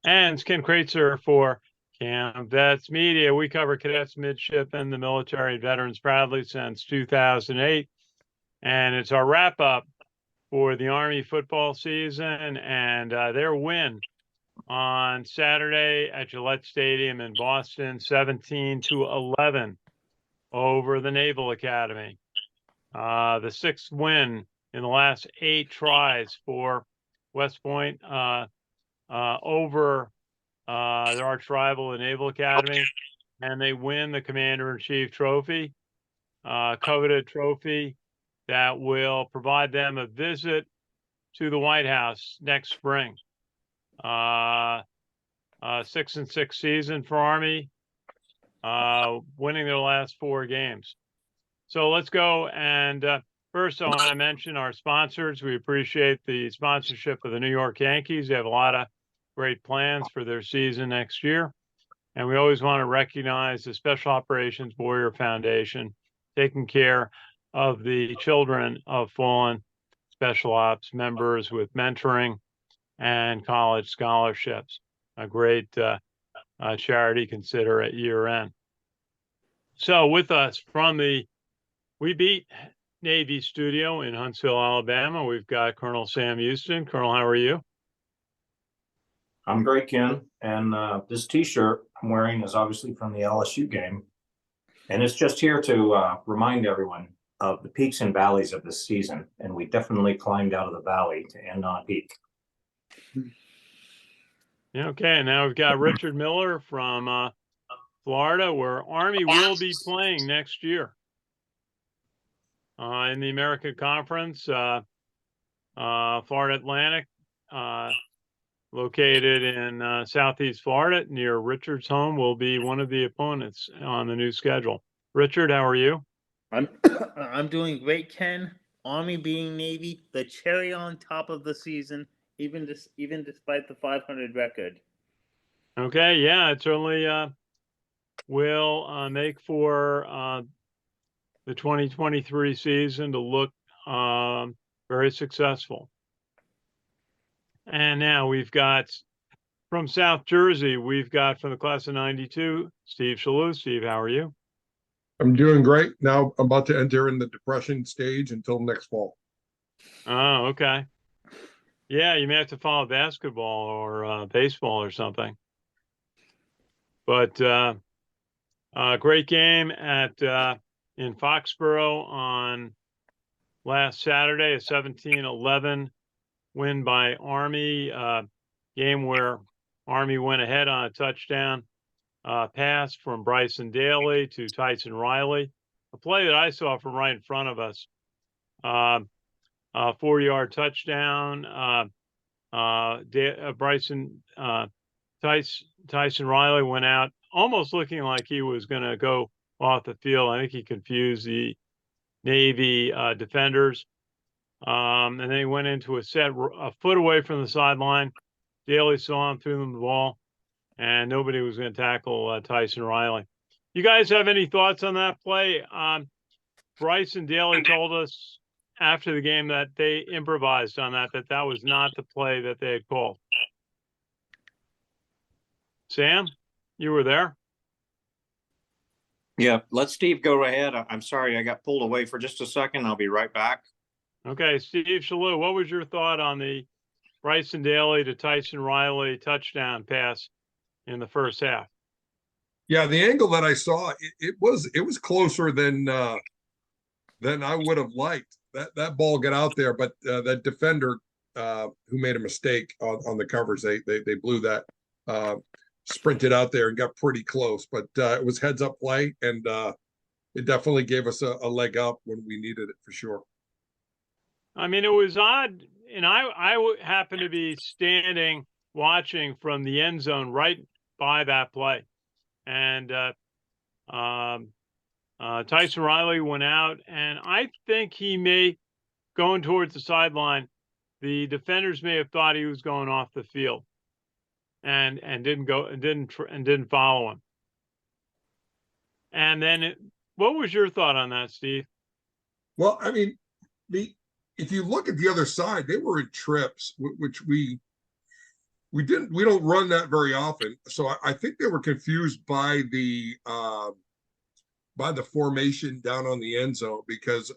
And it's Ken Kreitzer for Cam Vets Media. We cover cadets, midshipmen, the military, and veterans proudly since 2008. And it's our wrap up for the Army football season and their win on Saturday at Gillette Stadium in Boston, 17-11 over the Naval Academy. The sixth win in the last 8 tries for West Point over their arch rival, the Naval Academy, and they win the Commander-in-Chief trophy, coveted trophy that will provide them a visit to the White House next spring. 6-6 season for Army, winning their last 4 games. So let's go. And first, I want to mention our sponsors. We appreciate the sponsorship of the New York Yankees. They have a lot of great plans for their season next year. And we always want to recognize the Special Operations Warrior Foundation, taking care of the children of fallen special ops members with mentoring and college scholarships. A great charity consider at year end. So with us from the We Beat Navy studio in Huntsville, Alabama, we've got Colonel Sam Houston. Colonel, how are you? I'm great, Ken. And this T-shirt I'm wearing is obviously from the LSU game. And it's just here to remind everyone of the peaks and valleys of this season. And we definitely climbed out of the valley to end on a peak. Okay, now we've got Richard Miller from Florida, where Army will be playing next year in the American Conference. Florida Atlantic, located in Southeast Florida near Richard's home, will be one of the opponents on the new schedule. Richard, how are you? I'm doing great, Ken. Army being Navy, the cherry on top of the season, even despite the 500 record. Okay, yeah, it certainly will make for the 2023 season to look very successful. And now we've got from South Jersey, we've got from the class of 92, Steve Shalou. Steve, how are you? I'm doing great. Now I'm about to enter in the depression stage until next fall. Oh, okay. Yeah, you may have to follow basketball or baseball or something. But great game at in Foxborough on last Saturday, a 17-11 win by Army. Game where Army went ahead on a touchdown pass from Bryson Daly to Tyson Riley. A play that I saw from right in front of us. 4-yard touchdown. Tyson Riley went out almost looking like he was going to go off the field. I think he confused the Navy defenders. And then he went into a set a foot away from the sideline. Daly saw him, threw him the ball, and nobody was going to tackle Tyson Riley. You guys have any thoughts on that play? Bryson Daly told us after the game that they improvised on that was not the play that they had called. Sam, you were there? Yeah, let Steve go ahead. I'm sorry, I got pulled away for just a second. I'll be right back. Okay, Steve Shalou, what was your thought on the Bryson Daly to Tyson Riley touchdown pass in the first half? Yeah, the angle that I saw, it was closer than I would have liked. That ball got out there, but that defender who made a mistake on the coverage, they blew that, sprinted out there and got pretty close. But it was heads up play, and it definitely gave us a leg up when we needed it for sure. I mean, it was odd, and I happened to be standing watching from the end zone right by that play, and Tyson Riley went out, and I think he may going towards the sideline. The defenders may have thought he was going off the field, and didn't follow him. And then, what was your thought on that, Steve? Well, I mean, if you look at the other side, they were in trips, which we we don't run that very often. So I think they were confused by the formation down on the end zone because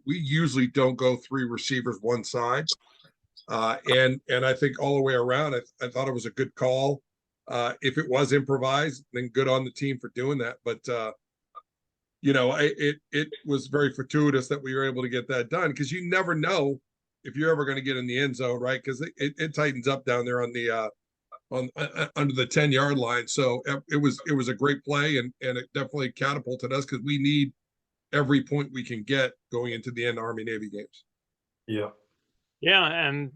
we usually don't go three receivers one side. And I think all the way around, I thought it was a good call. If it was improvised, then good on the team for doing that. But it was very fortuitous that we were able to get that done because you never know if you're ever going to get in the end zone, right? Because it tightens up down there on the under the 10-yard line. So it was a great play, and it definitely catapulted us because we need every point we can get going into the end Army Navy games. Yeah, Yeah, and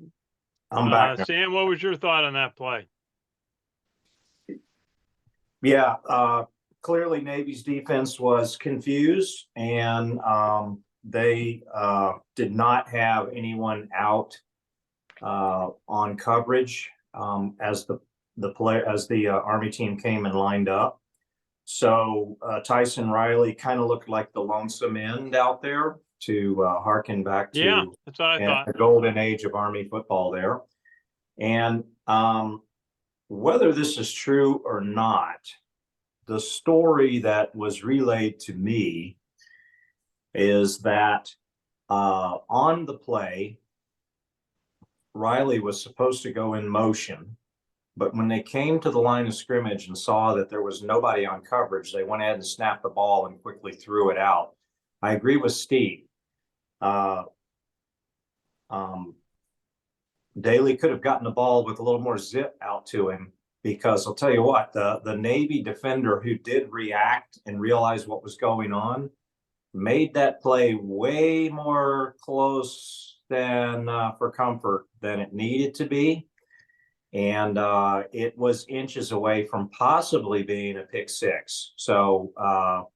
I'm back now. Sam, what was your thought on that play? Yeah, clearly Navy's defense was confused, and they did not have anyone out on coverage as the Army team came and lined up. So Tyson Riley kind of looked like the lonesome end out there, to harken back to Yeah, that's what I thought. the golden age of Army football there. And whether this is true or not, the story that was relayed to me is that on the play, Riley was supposed to go in motion, but when they came to the line of scrimmage and saw that there was nobody on coverage, they went ahead and snapped the ball and quickly threw it out. I agree with Steve. Daly could have gotten the ball with a little more zip out to him, because I'll tell you what, the Navy defender who did react and realize what was going on made that play way more close than for comfort than it needed to be. And it was inches away from possibly being a pick six. So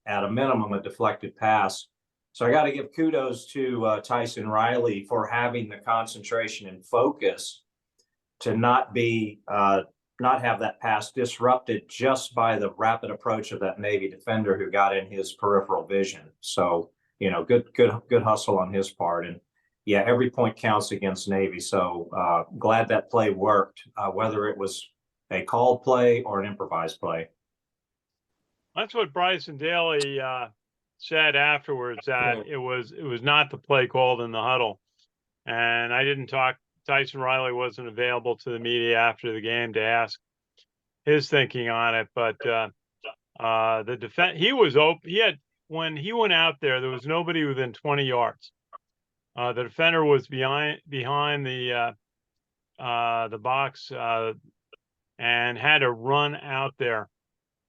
at a minimum, a deflected pass. So I got to give kudos to Tyson Riley for having the concentration and focus to not have that pass disrupted just by the rapid approach of that Navy defender who got in his peripheral vision. So, good hustle on his part. And yeah, every point counts against Navy. So glad that play worked, whether it was a called play or an improvised play. That's what Bryson Daly said afterwards, that it was not the play called in the huddle. And I didn't talk. Tyson Riley wasn't available to the media after the game to ask his thinking on it, but the defense, he was open. When he went out there was nobody within 20 yards. The defender was behind the box and had to run out there.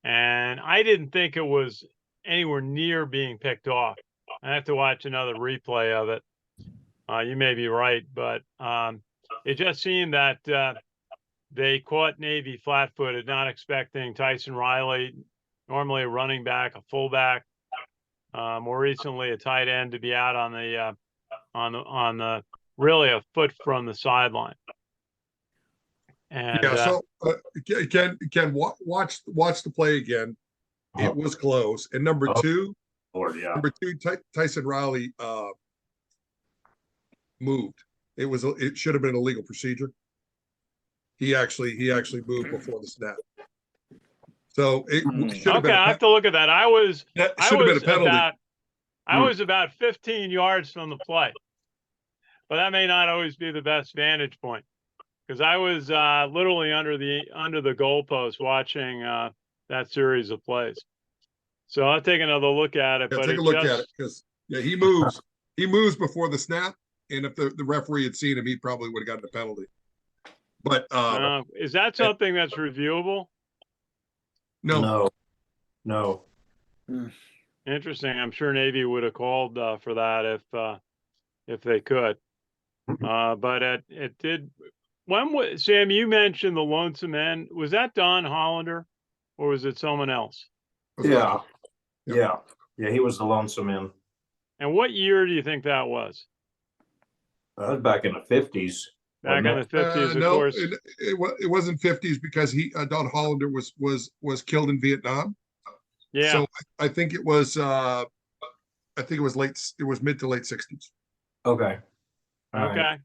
And I didn't think it was anywhere near being picked off. I have to watch another replay of it. You may be right, but it just seemed that they caught Navy flat-footed, not expecting Tyson Riley, normally a running back, a fullback, more recently a tight end, to be out on the really a foot from the sideline. And yeah, so Ken, watch the play again. It was close. And number two, Tyson Riley moved. It should have been a legal procedure. He actually moved before the snap. So it should have been. I have to look at that. I was been a penalty. I was about 15 yards from the play, but that may not always be the best vantage point, because I was literally under the goalpost watching that series of plays. So I'll take another look at it. Yeah, but take a look at it, because he moves. He moves before the snap, and if the referee had seen him, he probably would have gotten a penalty. But is that something that's reviewable? No. Interesting. I'm sure Navy would have called for that if they could. But it did. Sam, you mentioned the lonesome end. Was that Don Hollander, or was it someone else? Yeah. He was the lonesome end. And what year do you think that was? That was back in the 50s. Back in the 50s, of no, course. It wasn't 50s, because Don Hollander was killed in Vietnam. Yeah. So I think it was mid to late 60s. Okay. All okay. right.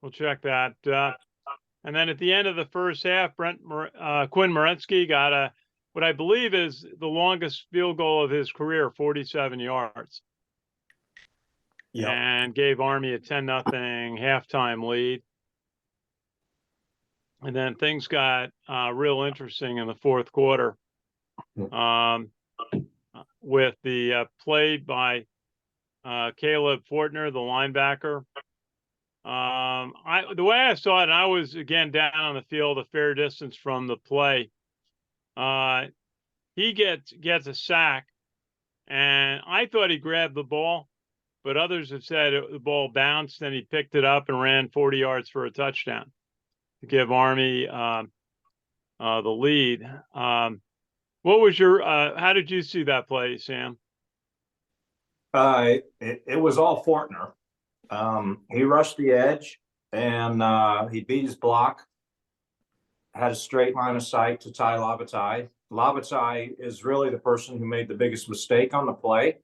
We'll check that. And then at the end of the first half, Quinn Moretsky got what I believe is the longest field goal of his career, 47 yards. Yeah. And gave Army a 10-0 halftime lead. And then things got real interesting in the fourth quarter with the play by Caleb Fortner, the linebacker. The way I saw it, and I was again down on the field a fair distance from the play. He gets a sack, and I thought he grabbed the ball, but others have said the ball bounced and he picked it up and ran 40 yards for a touchdown to give Army the lead. What was your? How did you see that play, Sam? It was all Fortner. He rushed the edge and he beat his block, had a straight line of sight to Ty Lavatai. Lavatai is really the person who made the biggest mistake on the play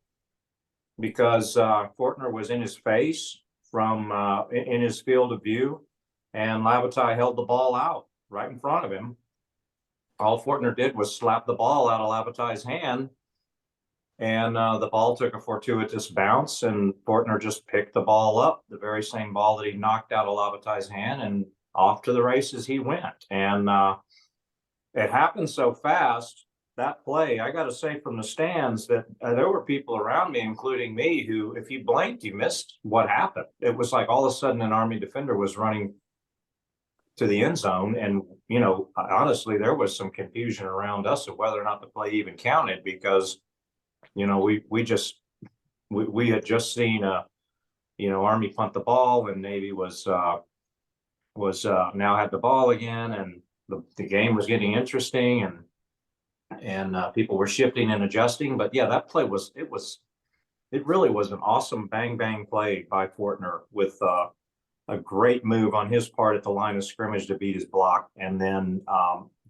because Fortner was in his face from in his field of view, and Lavatai held the ball out right in front of him. All Fortner did was slap the ball out of Lavatai's hand, and the ball took a fortuitous bounce, and Fortner just picked the ball up, the very same ball that he knocked out of Lavatai's hand, and off to the races he went. And it happened so fast, that play, I got to say from the stands that there were people around me, including me, who, if you blinked, you missed what happened. It was like all of a sudden an Army defender was running to the end zone. And, you know, honestly, there was some confusion around us of whether or not the play even counted because, you know, we had just seen Army punt the ball, and Navy was now had the ball again, and the game was getting interesting, and people were shifting and adjusting. But yeah, that play it really was an awesome bang bang play by Fortner with a great move on his part at the line of scrimmage to beat his block, and then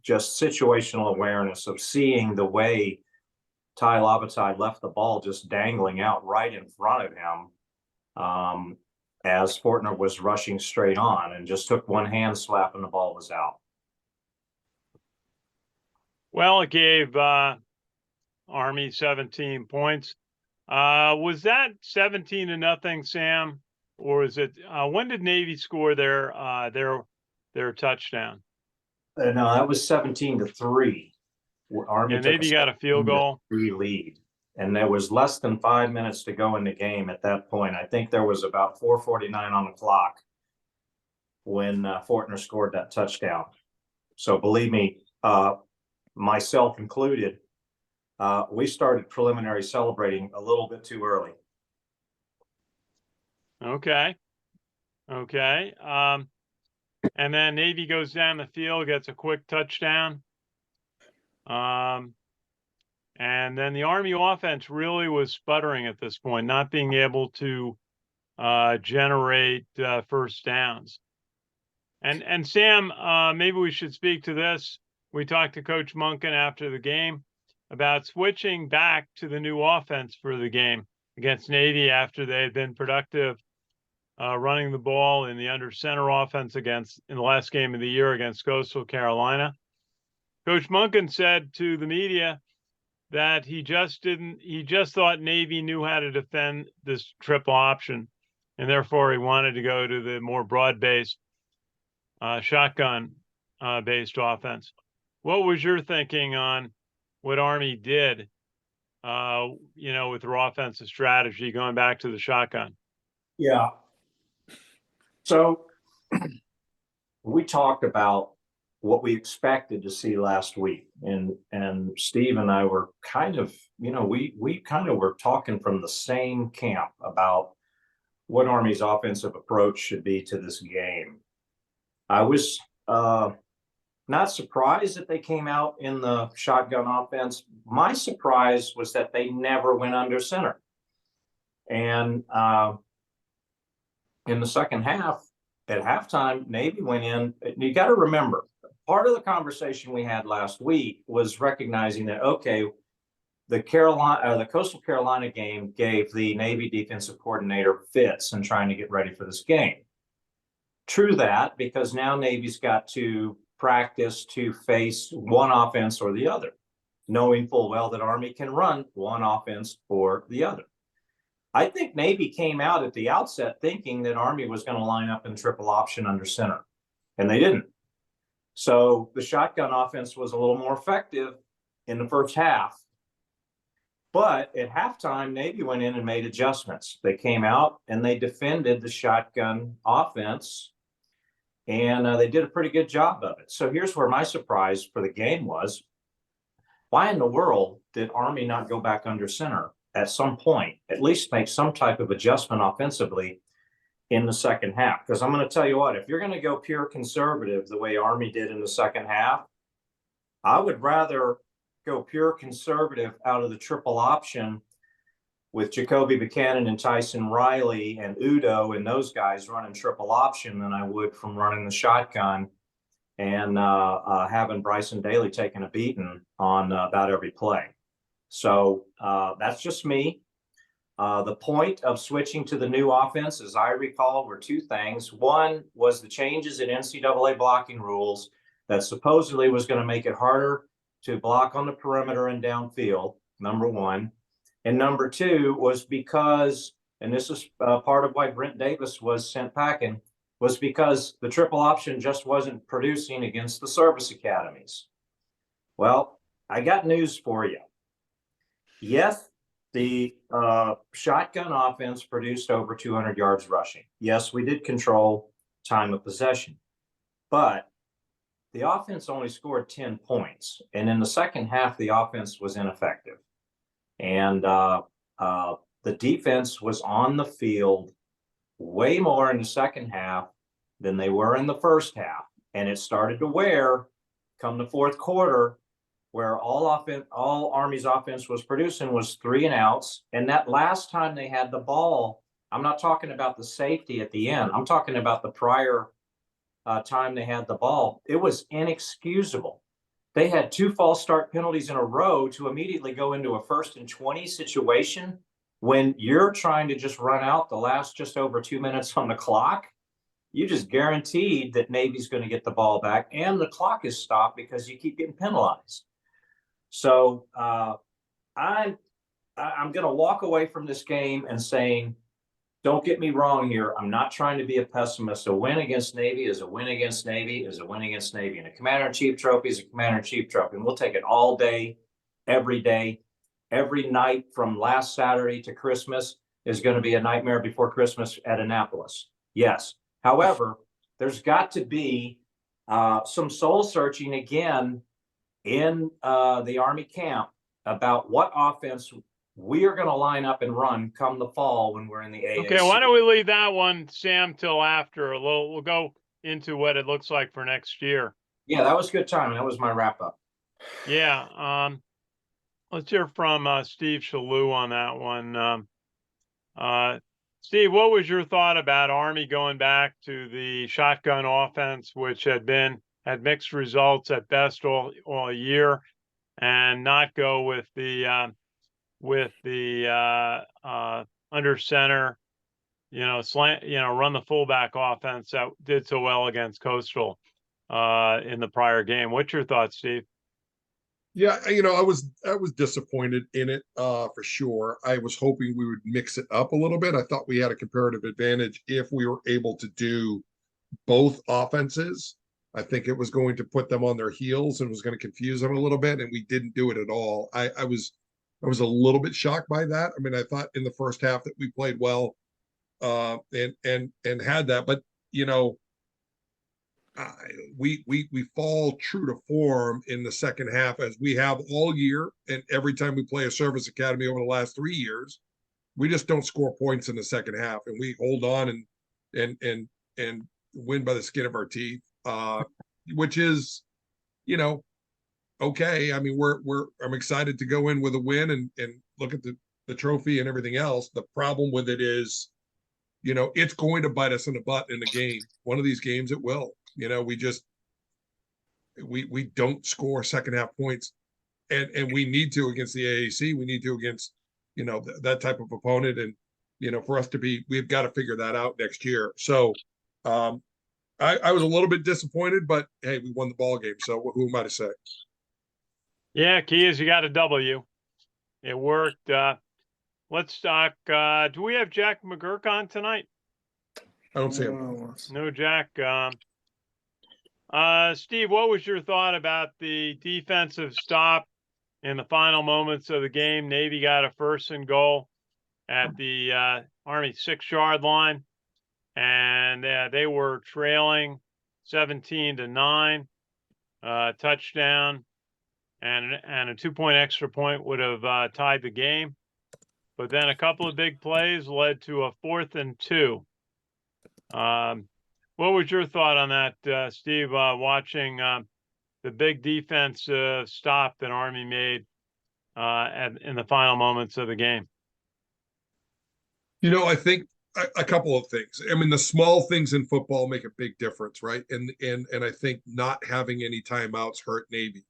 just situational awareness of seeing the way Ty Lavatai left the ball just dangling out right in front of him as Fortner was rushing straight on, and just took one hand slap and the ball was out. Well, it gave Army 17 points. Was that 17-0, Sam? Or is it when did Navy score their touchdown? No, that was 17-3. Army and Navy got a field goal lead, and there was less than 5 minutes to go in the game at that point. I think there was about 4:49 on the clock when Fortner scored that touchdown. So believe me, myself included, we started preliminary celebrating a little bit too early. Okay. And then Navy goes down the field, gets a quick touchdown. And then the Army offense really was sputtering at this point, not being able to generate first downs. And Sam, maybe we should speak to this. We talked to Coach Monken after the game about switching back to the new offense for the game against Navy after they had been productive running the ball in the under center offense in the last game of the year against Coastal Carolina. Coach Monken said to the media that he just thought Navy knew how to defend this triple option, and therefore he wanted to go to the more broad-based shotgun based offense. What was your thinking on what Army did, with their offensive strategy going back to the shotgun? Yeah. So we talked about what we expected to see last week, and Steve and I were kind of, we kind of were talking from the same camp about what Army's offensive approach should be to this game. I was not surprised that they came out in the shotgun offense. My surprise was that they never went under center. And in the second half, at halftime, Navy went in. You got to remember, part of the conversation we had last week was recognizing that, okay, the Coastal Carolina game gave the Navy defensive coordinator fits in trying to get ready for this game. True that, because now Navy's got to practice to face one offense or the other, knowing full well that Army can run one offense or the other. I think Navy came out at the outset thinking that Army was going to line up in triple option under center, and they didn't. So the shotgun offense was a little more effective in the first half. But at halftime, Navy went in and made adjustments. They came out and they defended the shotgun offense, and they did a pretty good job of it. So here's where my surprise for the game was. Why in the world did Army not go back under center at some point, at least make some type of adjustment offensively in the second half? Because I'm going to tell you what, if you're going to go pure conservative the way Army did in the second half, I would rather go pure conservative out of the triple option with Jacoby Buchanan and Tyson Riley and Udo and those guys running triple option than I would from running the shotgun and having Bryson Daly taking a beating on about every play. So that's just me. The point of switching to the new offense, as I recall, were two things. One was the changes in NCAA blocking rules that supposedly was going to make it harder to block on the perimeter and downfield, number one. And number two was because, and this is part of why Brent Davis was sent packing, was because the triple option just wasn't producing against the service academies. Well, I got news for you. Yes, the shotgun offense produced over 200 yards rushing. Yes, we did control time of possession, but the offense only scored 10 points. And in the second half, the offense was ineffective. And the defense was on the field way more in the second half than they were in the first half. And it started to wear come the fourth quarter, where all Army's offense was producing was 3 and outs. And that last time they had the ball, I'm not talking about the safety at the end. I'm talking about the prior time they had the ball. It was inexcusable. They had 2 false start penalties in a row to immediately go into a 1st and 20 situation when you're trying to just run out the last just over 2 minutes on the clock. You just guaranteed that Navy's going to get the ball back, and the clock is stopped because you keep getting penalized. So I'm going to walk away from this game and saying, don't get me wrong here. I'm not trying to be a pessimist. A win against Navy is a win against Navy is a win against Navy. And a Commander-in-Chief trophy is a Commander-in-Chief trophy. And we'll take it all day, every night from last Saturday to Christmas is going to be a nightmare before Christmas at Annapolis. Yes. However, there's got to be some soul searching again in the Army camp about what offense we are going to line up and run come the fall when we're in the AAC. Okay, why don't we leave that one, Sam, till after? We'll go into what it looks like for next year. Yeah, that was good time. That was my wrap up. Yeah. Let's hear from Steve Shalou on that one. Steve, what was your thought about Army going back to the shotgun offense, which had mixed results at best all year, and not go with the under center, run the fullback offense that did so well against Coastal in the prior game? What's your thoughts, Steve? Yeah, I was disappointed in it for sure. I was hoping we would mix it up a little bit. I thought we had a comparative advantage if we were able to do both offenses. I think it was going to put them on their heels and was going to confuse them a little bit, and we didn't do it at all. I was a little bit shocked by that. I mean, I thought in the first half that we played well and had that, but we fall true to form in the second half as we have all year, and every time we play a service academy over the last 3 years, we just don't score points in the second half, and we hold on and win by the skin of our teeth, which is, okay. I mean, I'm excited to go in with a win and look at the trophy and everything else. The problem with it is, it's going to bite us in the butt in the game. One of these games it will. We don't score second half points, and we need to against the AAC. We need to against that type of opponent, and for us to be, we've got to figure that out next year. So I was a little bit disappointed, but hey, we won the ball game. So who am I to say? Yeah, key is you got a W. It worked. Let's talk. Do we have Jack McGurk on tonight? I don't see him. No, Jack. Steve, what was your thought about the defensive stop in the final moments of the game? Navy got a 1st and goal at the Army 6-yard line, and they were trailing 17-9. Touchdown and a 2-point extra point would have tied the game. But then a couple of big plays led to a 4th and 2. What was your thought on that, Steve, watching the big defense stop that Army made in the final moments of the game? I think a couple of things. I mean, the small things in football make a big difference, right? And I think not having any timeouts hurt Navy.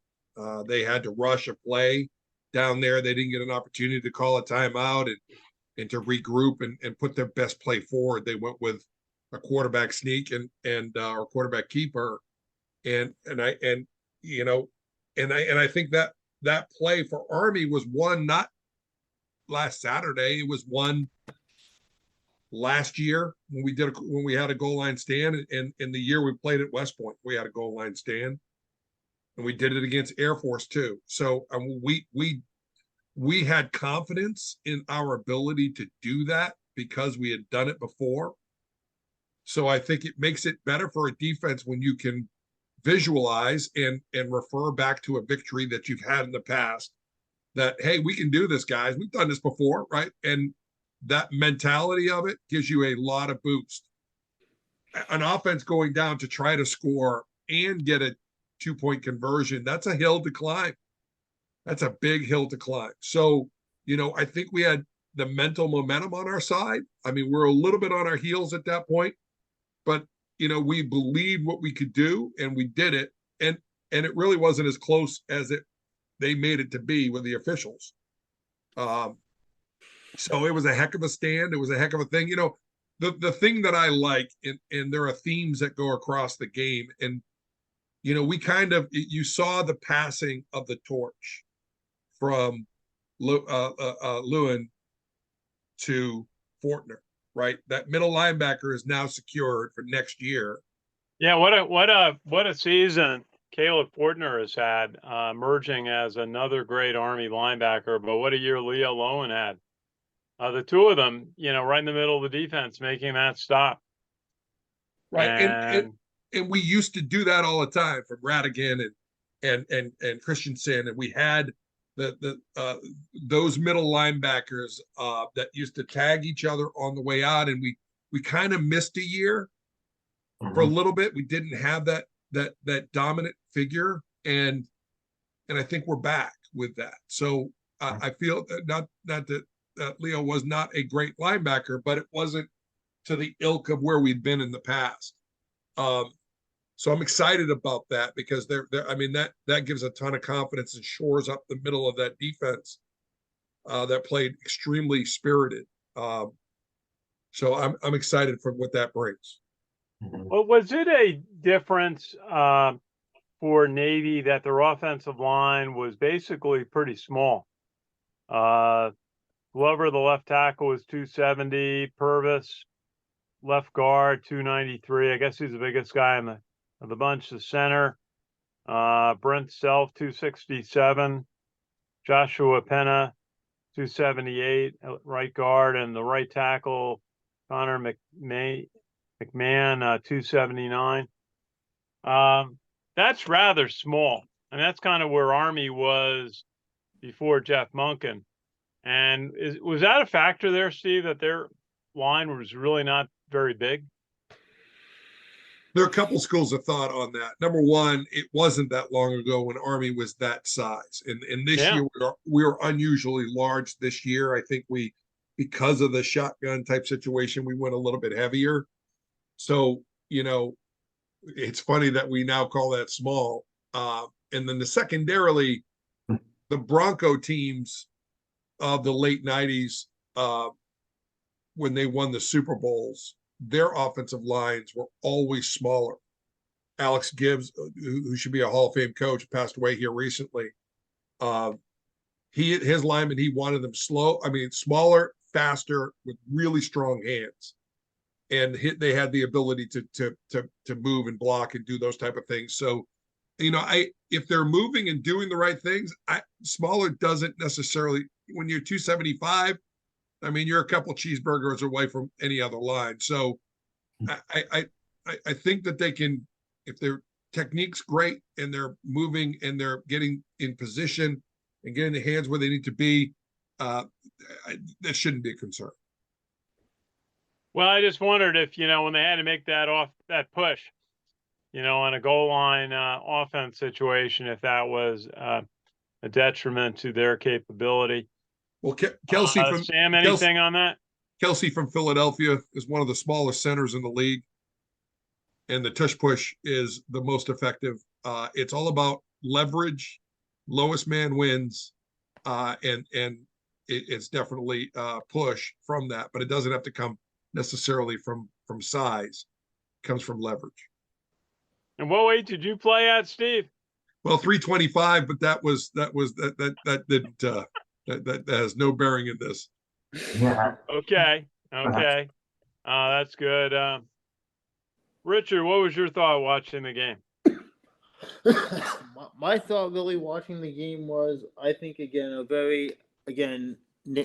They had to rush a play down there. They didn't get an opportunity to call a timeout and to regroup and put their best play forward. They went with a quarterback sneak and or quarterback keeper, and I think that play for Army was won not last Saturday. It was won last year when we had a goal line stand, and in the year we played at West Point, we had a goal line stand, and we did it against Air Force too. So we had confidence in our ability to do that because we had done it before. So I think it makes it better for a defense when you can visualize and refer back to a victory that you've had in the past, that, hey, we can do this, guys. We've done this before, right? And that mentality of it gives you a lot of boost. An offense going down to try to score and get a 2-point conversion, that's a hill to climb. That's a big hill to climb. So, I think we had the mental momentum on our side. I mean, we're a little bit on our heels at that point, but, we believed what we could do and we did it. And it really wasn't as close as they made it to be with the officials. So it was a heck of a stand. It was a heck of a thing. The thing that I like, and there are themes that go across the game. And, you saw the passing of the torch from Lewin to Fortner, right? That middle linebacker is now secured for next year. Yeah, what a season Caleb Fortner has had, emerging as another great Army linebacker. But what a year Leo Lowen had. The two of them, right in the middle of the defense, making that stop. Right. And we used to do that all the time from Radigan and Christensen. And we had those middle linebackers that used to tag each other on the way out. And we kind of missed a year for a little bit. We didn't have that dominant figure. And I think we're back with that. So I feel not that Leo was not a great linebacker, but it wasn't to the ilk of where we'd been in the past. So I'm excited about that because that gives a ton of confidence and shores up the middle of that defense that played extremely spirited. So I'm excited for what that brings. Well, was it a difference for Navy that their offensive line was basically pretty small? Glover, the left tackle, was 270. Purvis, left guard, 293. I guess he's the biggest guy of the bunch. The center, Brent Self, 267. Joshua Penna, 278. Right guard, and the right tackle, Connor McMahon, 279. That's rather small. I mean, that's kind of where Army was before Jeff Monken. And was that a factor there, Steve, that their line was really not very big? There are a couple schools of thought on that. Number one, it wasn't that long ago when Army was that size. And this year, we were unusually large this year. I think because of the shotgun type situation, we went a little bit heavier. So, it's funny that we now call that small. And then secondarily, the Bronco teams of the late 90s, when they won the Super Bowls, their offensive lines were always smaller. Alex Gibbs, who should be a Hall of Fame coach, passed away here recently. His linemen, he wanted them smaller, faster, with really strong hands, and they had the ability to move and block and do those type of things. So, if they're moving and doing the right things, smaller doesn't necessarily. When you're 275, you're a couple cheeseburgers away from any other line. So, I think that they can, if their technique's great and they're moving and they're getting in position and getting the hands where they need to be, that shouldn't be a concern. Well, I just wondered if, when they had to make that push, on a goal line offense situation, if that was a detriment to their capability. Well, Kelsey Sam, anything on that? Kelsey from Philadelphia is one of the smallest centers in the league, and the tush push is the most effective. It's all about leverage, lowest man wins, and it's definitely push from that, but it doesn't have to come necessarily from size. It comes from leverage. And what weight did you play at, Steve? Well, 325, but that didn't that has no bearing in this. Yeah. Okay. That's good. Richard, what was your thought watching the game? My thought really watching the game was, I think,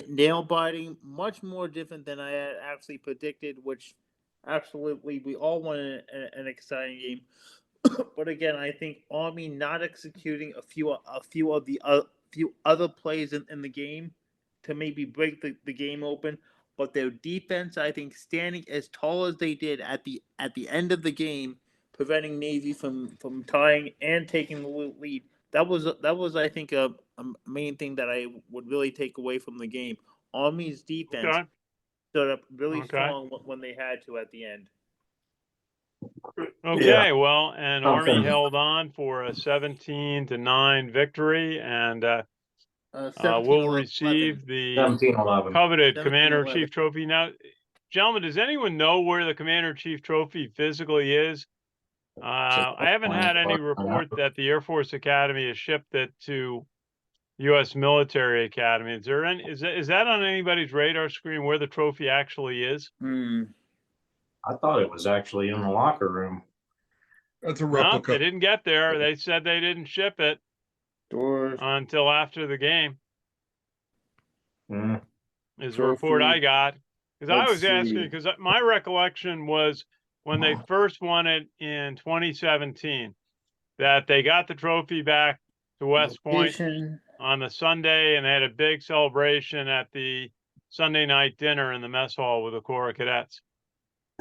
nail biting, much more different than I had actually predicted, which absolutely we all wanted an exciting game. But again, I think Army not executing a few other plays in the game to maybe break the game open. But their defense, I think, standing as tall as they did at the end of the game, preventing Navy from tying and taking the lead. That was I think a main thing that I would really take away from the game. Army's defense stood up really strong when they had to at the end. Okay, Yeah. well, and Army held on for a 17-9 victory, and will receive the 17-11. coveted 17-11. Commander-in-Chief Trophy. Now, gentlemen, does anyone know where the Commander-in-Chief Trophy physically is? I haven't had any report that the Air Force Academy has shipped it to U.S. Military Academy. Is that on anybody's radar screen where the trophy actually is? I thought it was actually in the locker room. That's a No, replica. they didn't get there. They said they didn't ship it until after the game. Is the report I got. Because I was asking, because my recollection was when they first won it in 2017, that they got the trophy back to West Point on the Sunday, and they had a big celebration at the Sunday night dinner in the mess hall with the Corps of Cadets.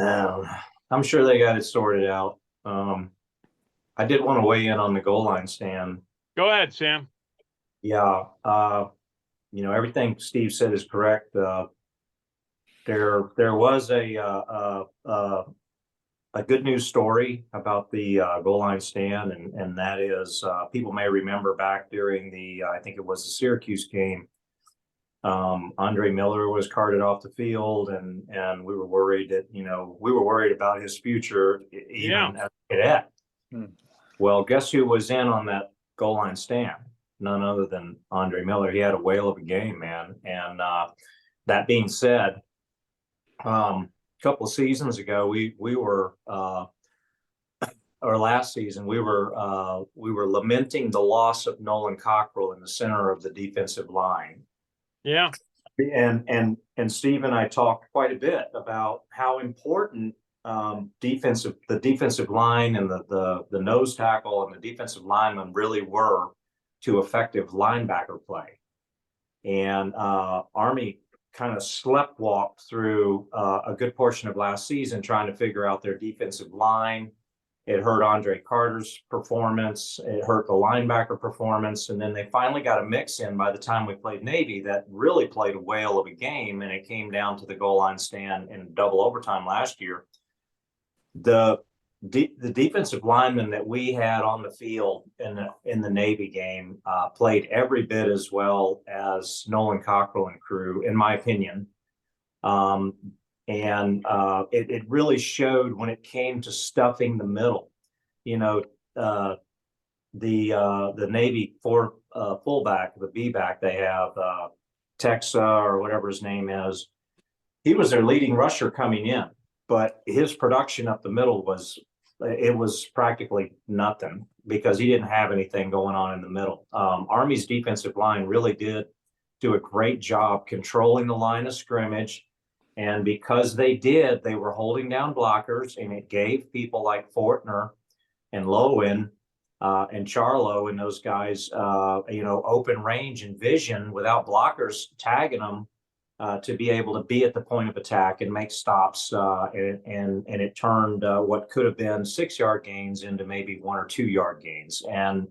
I'm sure they got it sorted out. I did want to weigh in on the goal line stand. Go ahead, Sam. Yeah, everything Steve said is correct. There was a good news story about the goal line stand, and that is people may remember back during the I think it was the Syracuse game. Andre Miller was carted off the field, and we were worried about his future even as a cadet. Well, guess who was in on that goal line stand? None other than Andre Miller. He had a whale of a game, man. And that being said, a couple of seasons ago, we were or last season we were lamenting the loss of Nolan Cockrell in the center of the defensive line. Yeah. And Steve and I talked quite a bit about how important the defensive line and the nose tackle and the defensive lineman really were to effective linebacker play. And Army kind of sleptwalked through a good portion of last season trying to figure out their defensive line. It hurt Andre Carter's performance. It hurt the linebacker performance. And then they finally got a mix in by the time we played Navy that really played a whale of a game. And it came down to the goal line stand in double overtime last year. The defensive lineman that we had on the field in the Navy game played every bit as well as Nolan Cockrell and crew, in my opinion. And it really showed when it came to stuffing the middle. You know, the Navy fullback, the B back they have, Texa or whatever his name is, he was their leading rusher coming in, but his production up the middle was practically nothing because he didn't have anything going on in the middle. Army's defensive line really did do a great job controlling the line of scrimmage. And because they did, they were holding down blockers, and it gave people like Fortner and Lowen and Charlo and those guys, open range and vision without blockers tagging them to be able to be at the point of attack and make stops. And it turned what could have been 6-yard gains into maybe 1 or 2 yard gains. And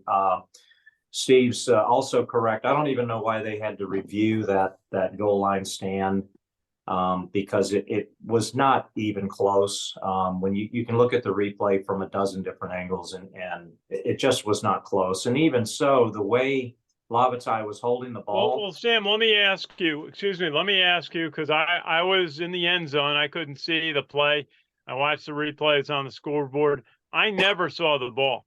Steve's also correct. I don't even know why they had to review that goal line stand. Because it was not even close. When you can look at the replay from a dozen different angles, and it just was not close. And even so, the way Lavatai was holding the ball. Well, Sam, let me ask you, because I was in the end zone. I couldn't see the play. I watched the replays on the scoreboard. I never saw the ball.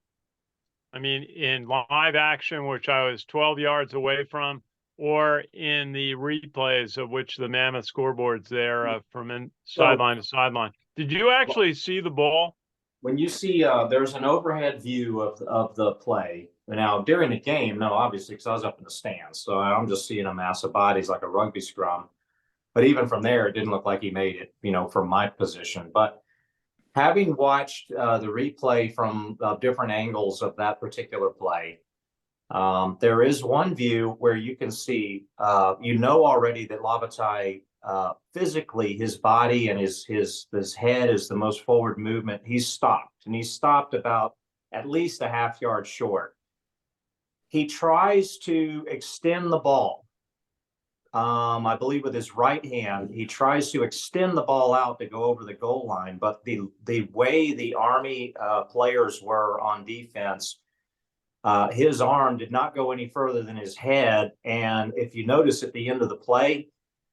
I mean, in live action, which I was 12 yards away from, or in the replays of which the mammoth scoreboards there from sideline to sideline. Did you actually see the ball? When you see, there's an overhead view of the play. Now, during the game, no, obviously, because I was up in the stands. So I'm just seeing a mass of bodies like a rugby scrum. But even from there, it didn't look like he made it, from my position. But having watched the replay from different angles of that particular play, there is one view where you can see, already that Lavatai, physically, his body and his head is the most forward movement. He's stopped about at least a half yard short. He tries to extend the ball. I believe with his right hand, he tries to extend the ball out to go over the goal line. But the way the Army players were on defense, his arm did not go any further than his head. And if you notice at the end of the play,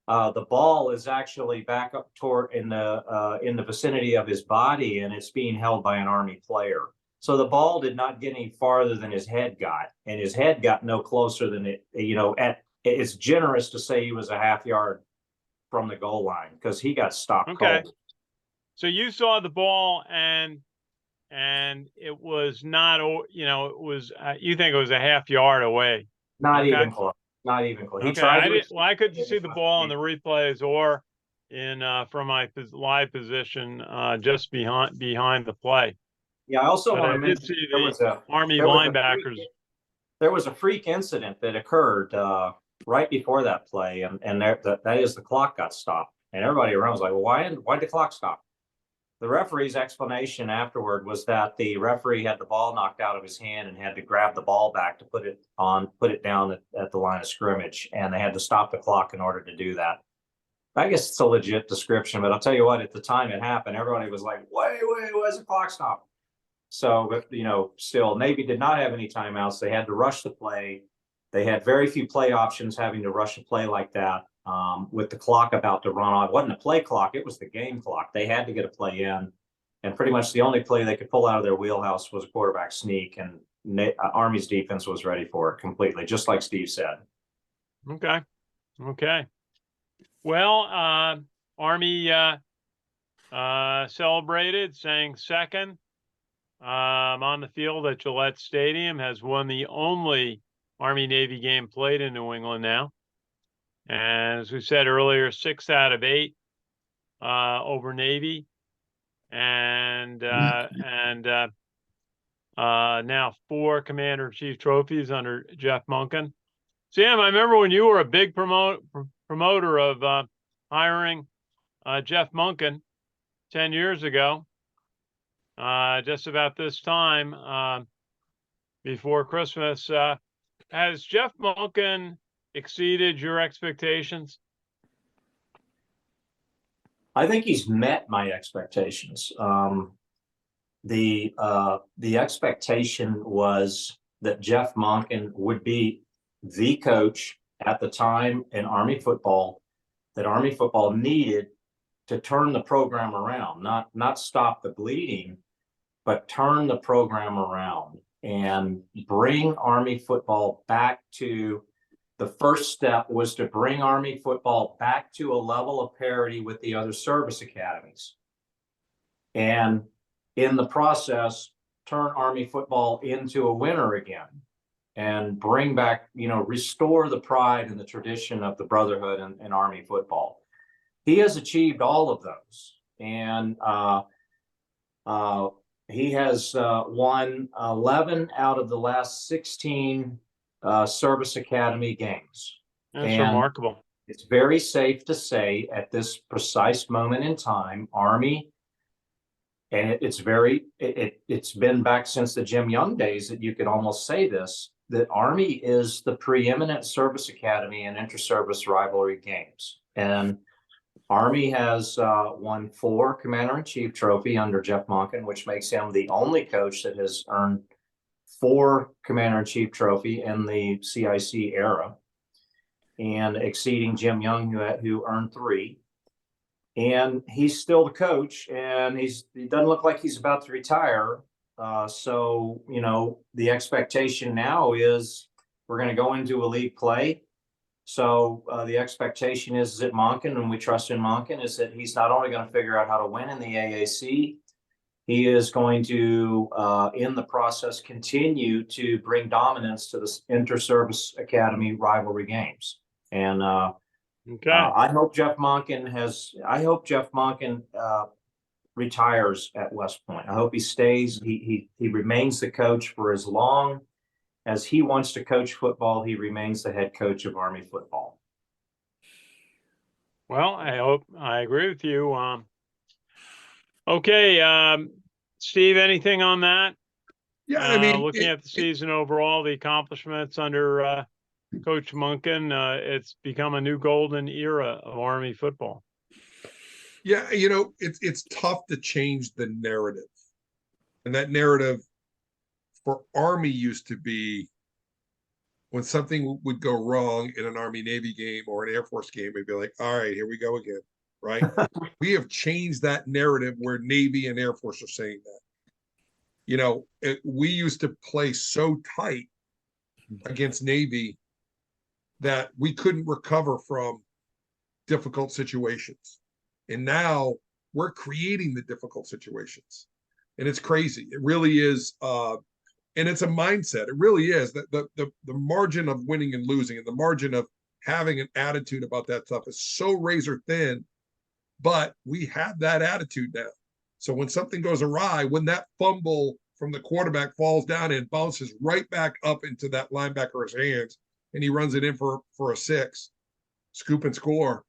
the ball is actually back up toward in the vicinity of his body, and it's being held by an Army player. So the ball did not get any farther than his head got, and his head got no closer than it. It's generous to say he was a half yard from the goal line because he got stopped. Okay. Cold. So you saw the ball, and it was not, it was, you think it was a half yard away. Not even close. Not even close. He tried. I couldn't see the ball in the replays or in from my live position just behind the play. Yeah, I also want to mention there was Army linebackers. There was a freak incident that occurred right before that play, and that is the clock got stopped, and everybody around was like, "Well, why'd the clock stop?" The referee's explanation afterward was that the referee had the ball knocked out of his hand and had to grab the ball back to put it down at the line of scrimmage, and they had to stop the clock in order to do that. I guess it's a legit description, but I'll tell you what, at the time it happened, everybody was like, wait, where's the clock stop? So, still, Navy did not have any timeouts. They had to rush the play. They had very few play options having to rush a play like that with the clock about to run on. It wasn't a play clock. It was the game clock. They had to get a play in. And pretty much the only play they could pull out of their wheelhouse was a quarterback sneak. And Army's defense was ready for it completely, just like Steve said. Okay. Well, Army celebrated, sang second on the field at Gillette Stadium, has won the only Army-Navy game played in New England now. And as we said earlier, 6 out of 8 over Navy. And now 4 Commander-in-Chief trophies under Jeff Monken. Sam, I remember when you were a big promoter of hiring Jeff Monken 10 years ago, just about this time before Christmas. Has Jeff Monken exceeded your expectations? I think he's met my expectations. The expectation was that Jeff Monken would be the coach at the time in Army football that Army football needed to turn the program around, not stop the bleeding, but turn the program around and bring Army football back to, the first step was to bring Army football back to a level of parity with the other service academies. And in the process, turn Army football into a winner again and bring back, restore the pride and the tradition of the brotherhood in Army football. He has achieved all of those. And he has won 11 out of the last 16 service academy games. That's And remarkable. it's very safe to say at this precise moment in time, Army, and it's been back since the Jim Young days that you could almost say this, that Army is the preeminent service academy in inter-service rivalry games. And Army has won 4 Commander-in-Chief trophy under Jeff Monken, which makes him the only coach that has earned 4 Commander-in-Chief trophy in the CIC era, and exceeding Jim Young, who earned 3. And he's still the coach, and he doesn't look like he's about to retire. So, the expectation now is we're going to go into a league play. So the expectation is that Monken, and we trust in Monken, is that he's not only going to figure out how to win in the AAC, he is going to, in the process, continue to bring dominance to the inter-service academy rivalry games. And Okay. I hope Jeff Monken retires at West Point. I hope he stays. He remains the coach for as long as he wants to coach football. He remains the head coach of Army football. Well, I agree with you. Okay. Steve, anything on that? Yeah, I mean, Looking at the season overall, the accomplishments under Coach Monken, it's become a new golden era of Army football. yeah, it's tough to change the narrative. And that narrative for Army used to be when something would go wrong in an Army-Navy game or an Air Force game, we'd be like, all right, here we go again, right? We have changed that narrative where Navy and Air Force are saying that. We used to play so tight against Navy that we couldn't recover from difficult situations. And now we're creating the difficult situations. And it's crazy. It really is. And it's a mindset. It really is. That the margin of winning and losing and the margin of having an attitude about that stuff is so razor thin, but we have that attitude now. So when something goes awry, when that fumble from the quarterback falls down and bounces right back up into that linebacker's hands, and he runs it in for a 6, scoop and score.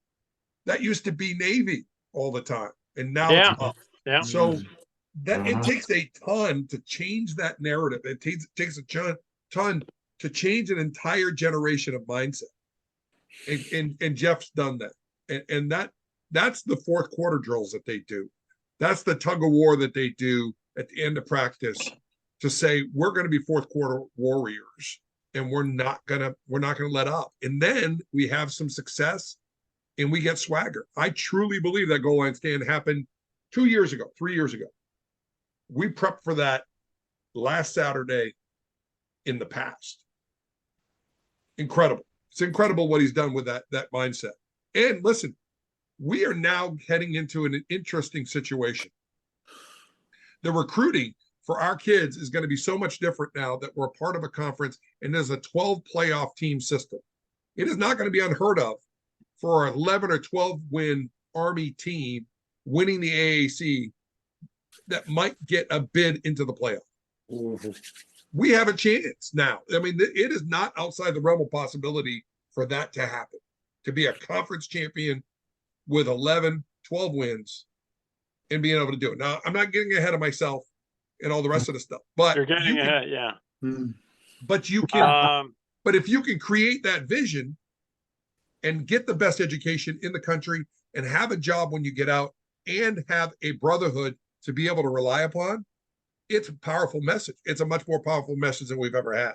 That used to be Navy all the time, and now it's up. Yeah. So that it takes a ton to change that narrative. It takes a ton to change an entire generation of mindset. And Jeff's done that. And that's the fourth quarter drills that they do. That's the tug of war that they do at the end of practice to say we're going to be fourth quarter warriors. And we're not gonna let up. And then we have some success and we get swagger. I truly believe that goal line stand happened 3 years ago. We prepped for that last Saturday in the past. Incredible. It's incredible what he's done with that mindset. And listen, we are now heading into an interesting situation. The recruiting for our kids is going to be so much different now that we're a part of a conference and there's a 12 playoff team system. It is not going to be unheard of for an 11 or 12 win Army team winning the AAC that might get a bid into the playoff. Mm-hmm. We have a chance now. I mean, it is not outside the realm of possibility for that to happen, to be a conference champion with 11, 12 wins and being able to do it. Now, I'm not getting ahead of myself and all the rest of the stuff, but you're getting ahead, yeah. But you can, but if you can create that vision and get the best education in the country and have a job when you get out and have a brotherhood to be able to rely upon, it's a powerful message. It's a much more powerful message than we've ever had.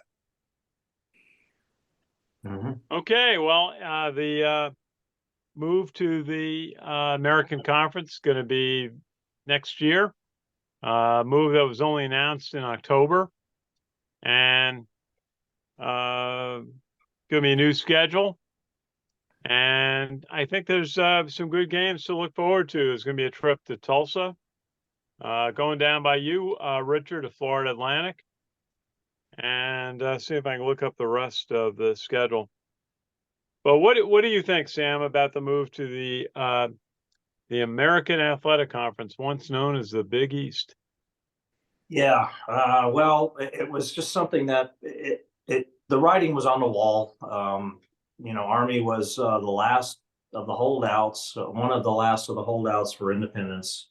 Okay, well, move to the American Conference going to be next year. Move that was only announced in October, and going to be a new schedule. And I think there's some good games to look forward to. There's going to be a trip to Tulsa, going down by you, Richard, to Florida Atlantic, and see if I can look up the rest of the schedule. But what do you think, Sam, about the move to the American Athletic Conference, once known as the Big East? Yeah, well, it was just something that the writing was on the wall. Army was the last of the holdouts, one of the last of the holdouts for independence.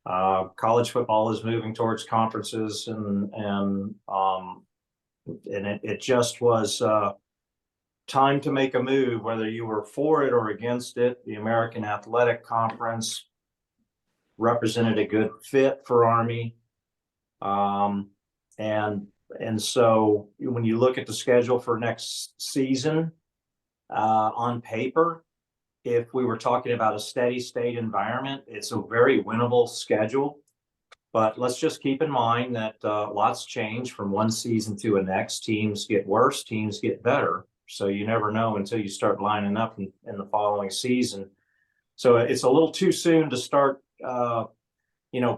College football is moving towards conferences, and it just was time to make a move, whether you were for it or against it. The American Athletic Conference represented a good fit for Army. And so when you look at the schedule for next season, on paper, if we were talking about a steady state environment, it's a very winnable schedule. But let's just keep in mind that lots change from one season to the next. Teams get worse, teams get better. So you never know until you start lining up in the following season. So it's a little too soon to start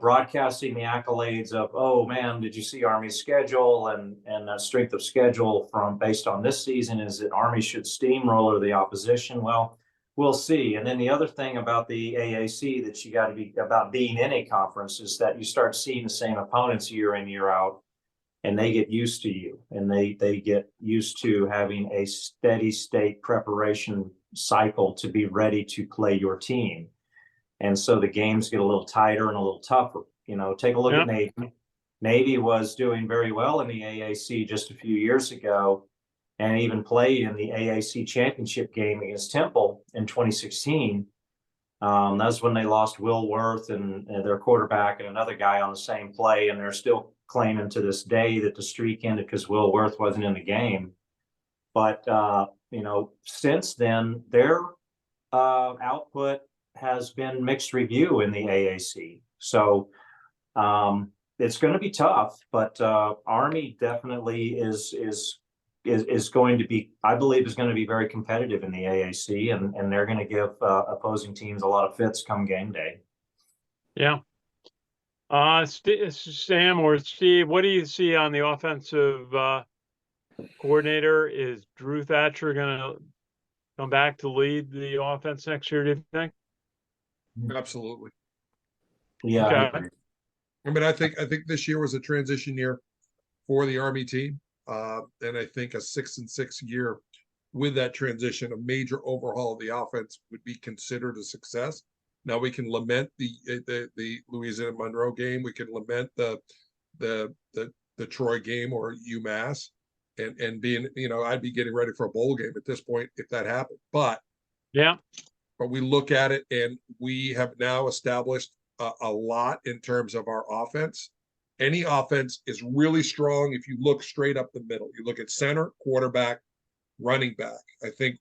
broadcasting the accolades of, oh man, did you see Army's schedule and strength of schedule based on this season is that Army should steamroller the opposition. Well, we'll see. And then the other thing about the AAC that you got to be about being in a conference is that you start seeing the same opponents year in, year out, and they get used to you, and they get used to having a steady state preparation cycle to be ready to play your team. And so the games get a little tighter and a little tougher. Take a look at Navy. Navy was doing very well in the AAC just a few years ago, and even played in the AAC championship game against Temple in 2016. That's when they lost Will Worth and their quarterback and another guy on the same play, and they're still claiming to this day that the streak ended because Will Worth wasn't in the game. But since then, their output has been mixed review in the AAC. So it's going to be tough, but Army definitely is going to be, I believe, is going to be very competitive in the AAC, and they're going to give opposing teams a lot of fits come game day. Yeah. Sam or Steve, what do you see on the offensive coordinator? Is Drew Thatcher going to come back to lead the offense next year, do you think? Absolutely. Yeah. Okay. I mean, I think this year was a transition year for the Army team. And I think a 6-6 year with that transition, a major overhaul of the offense would be considered a success. Now we can lament the Louisiana Monroe game. We can lament the Troy game or UMass, and being, I'd be getting ready for a bowl game at this point if that happened. But we look at it, and we have now established a lot in terms of our offense. Any offense is really strong if you look straight up the middle. You look at center, quarterback, running back. I think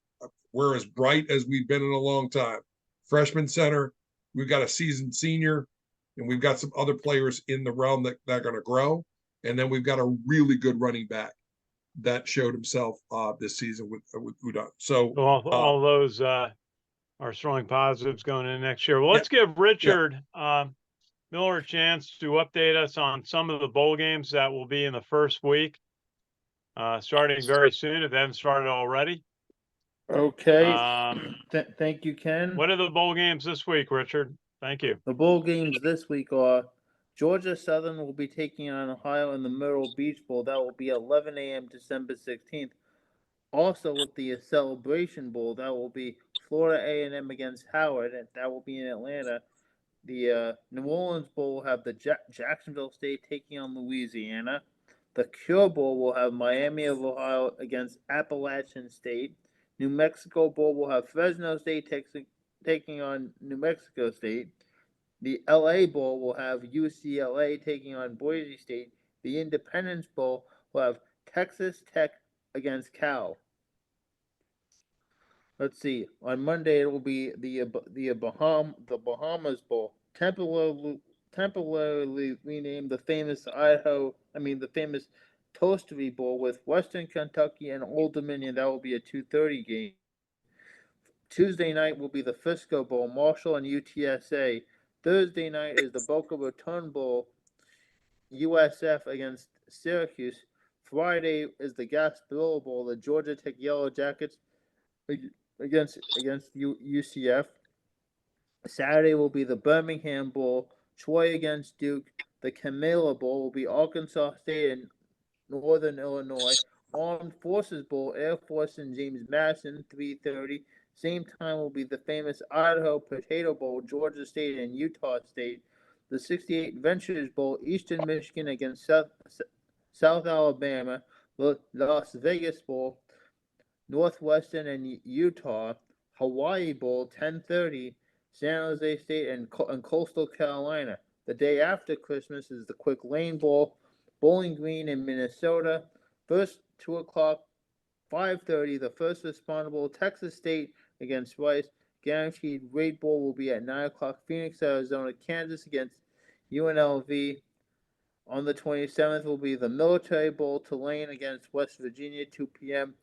we're as bright as we've been in a long time. Freshman center, we've got a seasoned senior, and we've got some other players in the realm that are going to grow. And then we've got a really good running back that showed himself this season with Udon. So all those are strong positives going into next year. Well, let's give Richard Miller a chance to update us on some of the bowl games that will be in the first week, starting very soon if they haven't started already. Okay. Thank you, Ken. What are the bowl games this week, Richard? Thank you. The bowl games this week are Georgia Southern will be taking on Ohio in the Myrtle Beach Bowl. That will be 11 a.m. December 16th. Also with the Celebration Bowl, that will be Florida A&M against Howard, and that will be in Atlanta. The New Orleans Bowl will have the Jacksonville State taking on Louisiana. The Cure Bowl will have Miami of Ohio against Appalachian State. New Mexico Bowl will have Fresno State taking on New Mexico State. The LA Bowl will have UCLA taking on Boise State. The Independence Bowl will have Texas Tech against Cal. Let's see. On Monday, it will be the Bahamas Bowl, temporarily renamed the famous the famous Toastery Bowl with Western Kentucky and Old Dominion. That will be a 2:30 game. Tuesday night will be the Frisco Bowl, Marshall and UTSA. Thursday night is the Boca Raton Bowl, USF against Syracuse. Friday is the Gasparilla Bowl, the Georgia Tech Yellow Jackets against UCF. Saturday will be the Birmingham Bowl, Troy against Duke. The Camilla Bowl will be Arkansas State and Northern Illinois. Armed Forces Bowl, Air Force and James Madison, 3:30. Same time will be the famous Idaho Potato Bowl, Georgia State and Utah State. The 68 Ventures Bowl, Eastern Michigan against South Alabama. The Las Vegas Bowl, Northwestern and Utah. Hawaii Bowl, 10:30. San Jose State and Coastal Carolina. The day after Christmas is the Quick Lane Bowl, Bowling Green in Minnesota. First 2 o'clock, 5:30. The First Responder Bowl, Texas State against Rice. Guaranteed Rate Bowl will be at 9 o'clock. Phoenix, Arizona. Kansas against UNLV. On the 27th will be the Military Bowl, Tulane against West Virginia, 2 p.m.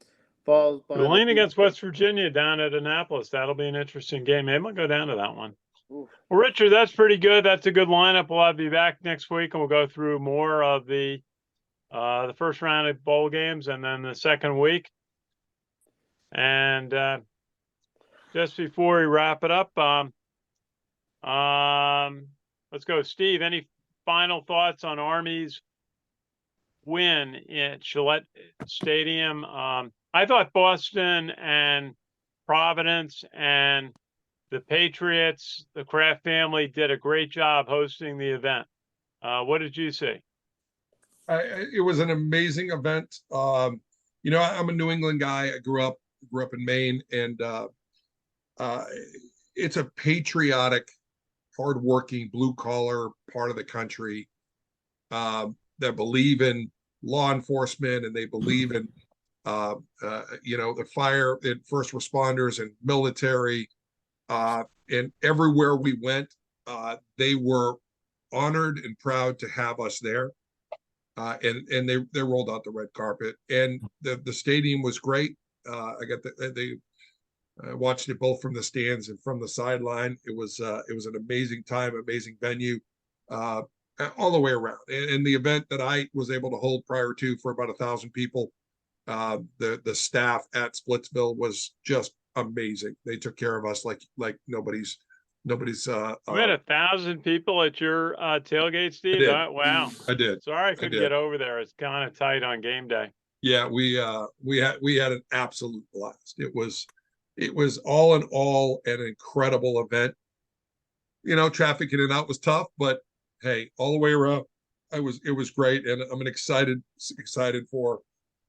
Followed by Tulane against West Virginia down at Annapolis. That'll be an interesting game. Maybe I'll go down to that one. Oof. Well, Richard, that's pretty good. That's a good lineup. We'll be back next week and we'll go through more of the first round of bowl games and then the second week. And just before we wrap it up, let's go, Steve. Any final thoughts on Army's win at Gillette Stadium? I thought Boston and Providence and the Patriots, the Kraft family, did a great job hosting the event. What did you see? It was an amazing event. I'm a New England guy. I grew up in Maine, and it's a patriotic, hardworking, blue collar part of the country that believe in law enforcement, and they believe in the fire and first responders and military. And everywhere we went, they were honored and proud to have us there. And they rolled out the red carpet, and the stadium was great. I watched it both from the stands and from the sideline. It was an amazing time, amazing venue, all the way around. And the event that I was able to hold prior to for about 1,000 people, the staff at Splitsville was just amazing. They took care of us like nobody's. We had 1,000 people at your tailgate, Steve. Wow! I did. Sorry, I couldn't get over there. It's kind of tight on game day. Yeah, we had an absolute blast. It was all in all an incredible event. Traffic in and out was tough, but hey, all the way around, it was great, and I'm excited for,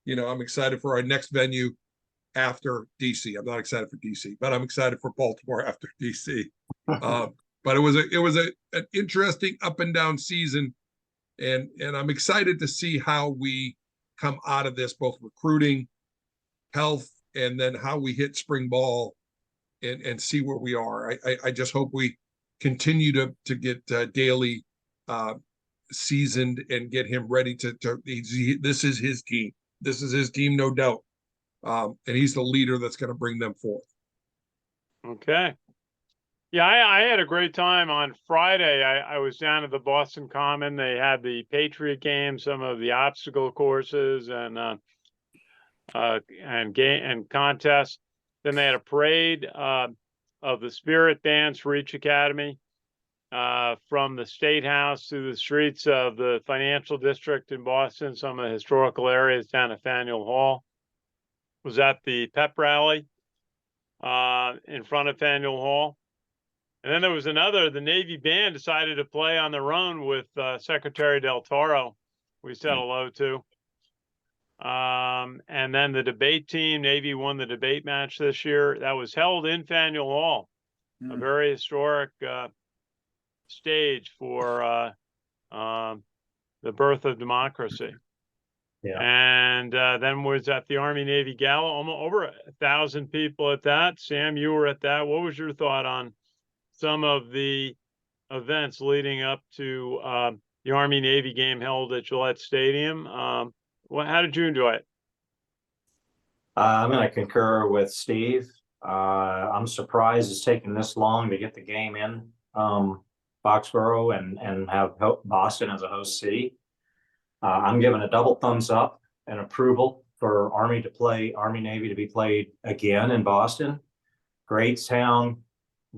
I'm excited for our next venue after DC. I'm not excited for DC, but I'm excited for Baltimore after DC. But it was an interesting up and down season, and I'm excited to see how we come out of this, both recruiting, health, and then how we hit spring ball and see where we are. I just hope we continue to get Daly seasoned and get him ready this is his team. This is his team, no doubt. And he's the leader that's going to bring them forth. Okay. Yeah, I had a great time on Friday. I was down at the Boston Common. They had the Patriot game, some of the obstacle courses and contests. Then they had a parade of the Spirit Dance for each academy from the State House through the streets of the financial district in Boston, some of the historical areas down at Faneuil Hall. Was at the pep rally in front of Faneuil Hall. And then there was the Navy band decided to play on their own with Secretary Del Toro, we said hello to. And then the debate team, Navy won the debate match this year. That was held in Faneuil Hall, a very historic stage for the birth of democracy. Yeah. And And then was at the Army Navy Gala, almost over 1,000 people at that. Sam, you were at that. What was your thought on some of the events leading up to the Army Navy game held at Gillette Stadium? How did you enjoy it? I'm going to concur with Steve. I'm surprised it's taken this long to get the game in Foxborough and have Boston as a host city. I'm giving a double thumbs up and approval for Army Navy to be played again in Boston. Great town,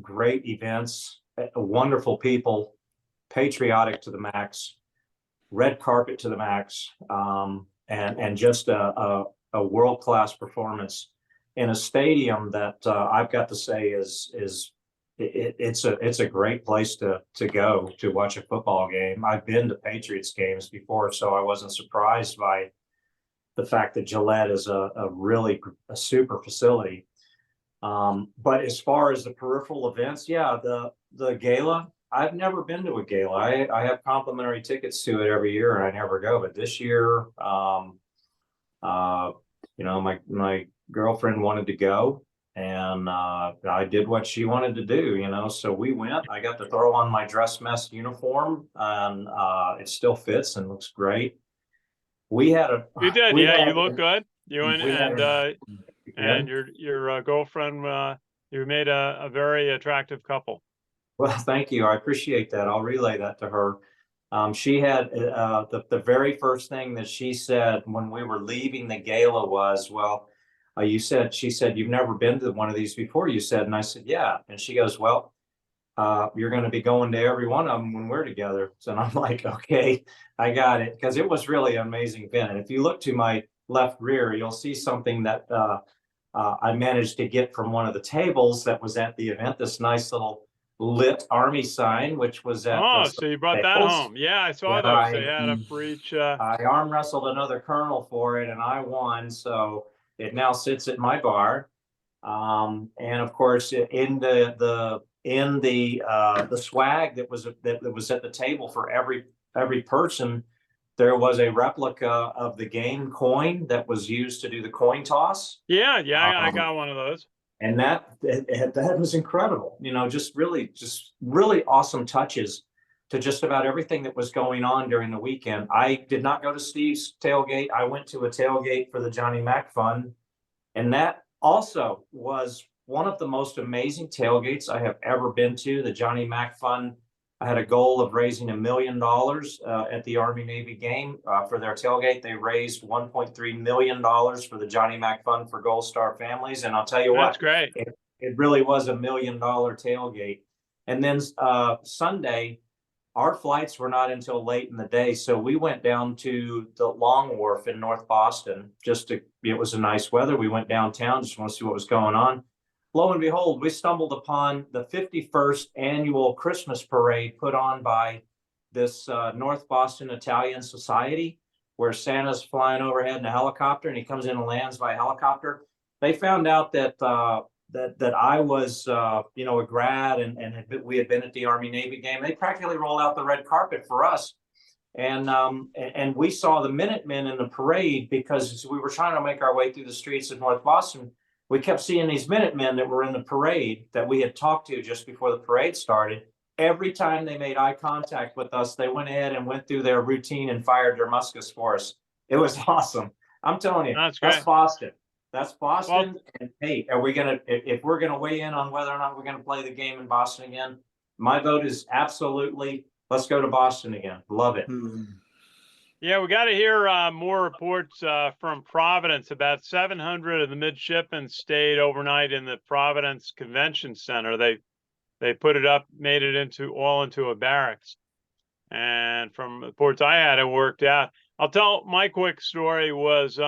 great events, wonderful people, patriotic to the max, red carpet to the max, and just a world-class performance in a stadium that I've got to say it's a great place to go to watch a football game. I've been to Patriots games before, so I wasn't surprised by the fact that Gillette is a super facility. But as far as the peripheral events, yeah, the gala, I've never been to a gala. I have complimentary tickets to it every year and I never go. But this year, my girlfriend wanted to go and I did what she wanted to do, so we went. I got to throw on my dress mess uniform and it still fits and looks great. You did, you look good. You and your girlfriend, you made a very attractive couple. Well, thank you. I appreciate that. I'll relay that to her. She had the very first thing that she said when we were leaving the gala was, well, she said, you've never been to one of these before, you said. And I said, yeah. And she goes, well, you're going to be going to every one of them when we're together. So I'm like, okay, I got it. Because it was really an amazing event. And if you look to my left rear, you'll see something that I managed to get from one of the tables that was at the event, this nice little lit Army sign, which was at so you brought that home. Yeah, I saw those. They had a for each I arm wrestled another colonel for it and I won, so it now sits at my bar. And of course in the swag that was at the table for every person, there was a replica of the game coin that was used to do the coin toss. Yeah, I got one of those. And that was incredible, just really awesome touches to just about everything that was going on during the weekend. I did not go to Steve's tailgate. I went to a tailgate for the Johnny Mac Fund. And that also was one of the most amazing tailgates I have ever been to. The Johnny Mac Fund, I had a goal of raising $1 million at the Army Navy game for their tailgate. They raised $1.3 million for the Johnny Mac Fund for Gold Star families. And I'll tell you That's great. It really was $1 million tailgate. And then Sunday, our flights were not until late in the day. So we went down to the Long Wharf in North Boston. It was a nice weather. We went downtown, just want to see what was going on. Lo and behold, we stumbled upon the 51st annual Christmas parade put on by this North Boston Italian Society, where Santa's flying overhead in a helicopter and he comes in and lands by helicopter. They found out that I was, a grad and we had been at the Army Navy game. They practically rolled out the red carpet for us. And we saw the Minutemen in the parade because as we were trying to make our way through the streets of North Boston, we kept seeing these Minutemen that were in the parade that we had talked to just before the parade started. Every time they made eye contact with us, they went ahead and went through their routine and fired their muskets for us. It was awesome. I'm telling you, that's Boston. That's Boston. Well, and hey, if we're gonna weigh in on whether or not we're gonna play the game in Boston again, my vote is absolutely let's go to Boston again. Love it. Yeah, we got to hear more reports from Providence. About 700 of the midshipmen stayed overnight in the Providence Convention Center. They put it up, made it into a barracks. And from reports I had, it worked out. I'll tell my quick story was,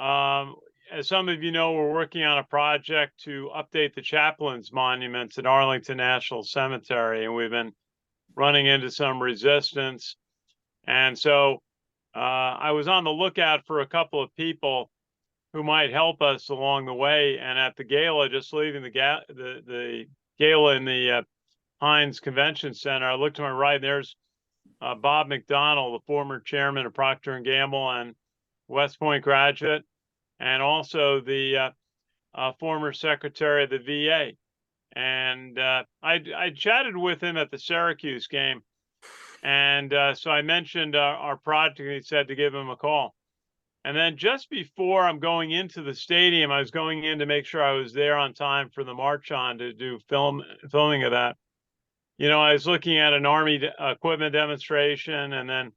as some of you know, we're working on a project to update the chaplains' monuments at Arlington National Cemetery, and we've been running into some resistance. And so I was on the lookout for a couple of people who might help us along the way. And at the gala, just leaving the gala in the Heinz Convention Center, I looked to my right, and there's Bob McDonald, the former chairman of Procter & Gamble, and West Point graduate, and also the former secretary of the VA. And I chatted with him at the Syracuse game. And so I mentioned our project, and he said to give him a call. And then just before I'm going into the stadium, I was going in to make sure I was there on time for the march on to do filming of that. You know, I was looking at an Army equipment demonstration, and then